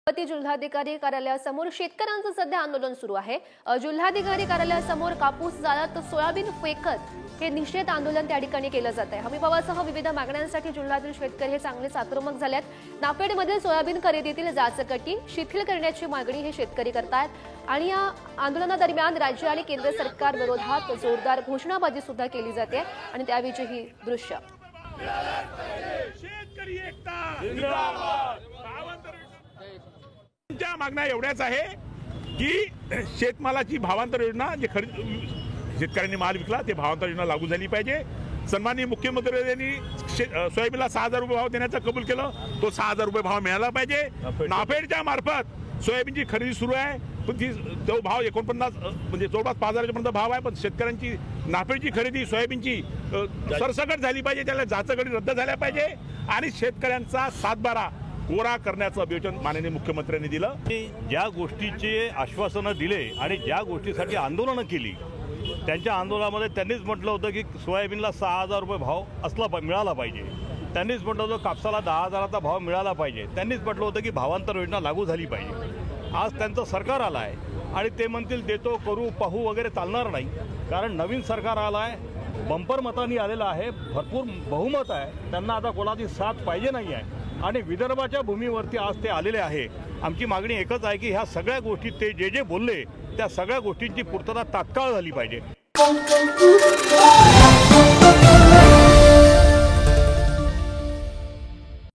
जिल्हाधिकारी कार्यालयासमोर शेतकऱ्यांचं सध्या आंदोलन सुरू आहे। जिल्हाधिकारी कार्यालयासमोर कापूस जाळत सोयाबीन फेकत हे निषेध आंदोलन त्या ठिकाणी केलं जात आहे। हमीभावासह विविध मागण्यांसाठी जिल्ह्यातील शेतकरी हे चांगलेच आक्रमक झालेत। नाफेडमधील सोयाबीन खरेदीतील जाचकटी शिथिल करण्याची मागणी हे शेतकरी करतात आणि या आंदोलनादरम्यान राज्य आणि केंद्र सरकार विरोधात जोरदार घोषणाबाजी सुद्धा केली जाते आणि त्यावेळी ही दृश्य शेतकरी एकता जिंदाबाद। त्या मागण्या एवढ्याच आहे की शेतमालाची भावांतर योजना जे शेतकऱ्यांनी माल विकला ते भावांतर योजना लागू झाली पाहिजे। सन्माननीय मुख्यमंत्री यांनी सोयाबीनला 6000 रुपये भाव देण्याचं कबूल केलं, तो 6000 रुपये भाव मिळाला पाहिजे। नाफेडच्या मार्फत सोयाबीनची खरेदी सुरू आहे, पण तो भाव 49 म्हणजे जवळपास 5000 पर्यंत भाव आहे, पण शेतकऱ्यांची नाफेडची खरेदी सोयाबीनची सरसकट झाली पाहिजे, त्याला जाचकटी रद्द झाल्या पाहिजे आणि शेतकऱ्यांचा 7/12 कोरा करण्याचं अभियोजन माननीय मुख्यमंत्र्यांनी दिलं। ज्या गोष्टीचे आश्वासनं दिले आणि ज्या गोष्टीसाठी आंदोलनं केली त्यांच्या आंदोलनामध्ये त्यांनीच म्हटलं होतं की सोयाबीनला 6000 रुपये भाव मिळाला पाहिजे, त्यांनीच म्हटलं होतं कापसाला 10,000चा भाव मिळाला पाहिजे, त्यांनीच म्हटलं होतं की भावांतर योजना लागू झाली पाहिजे। आज त्यांचं सरकार आलं आहे आणि ते म्हणतील देतो करू पाहू वगैरे चालणार नाही, कारण नवीन सरकार आलं आहे, बंपर मतांनी आलेलं आहे, भरपूर बहुमत आहे, त्यांना आता कोणाची साथ पाहिजे नाही आहे आणि विदर्भाच्या भूमीवरती आज ते आलेले आहे। आमची मागणी एकच आहे की ह्या सगळ्या गोष्टी ते जे बोलले त्या सगळ्या गोष्टींची पूर्तता तात्काळ झाली पाहिजे।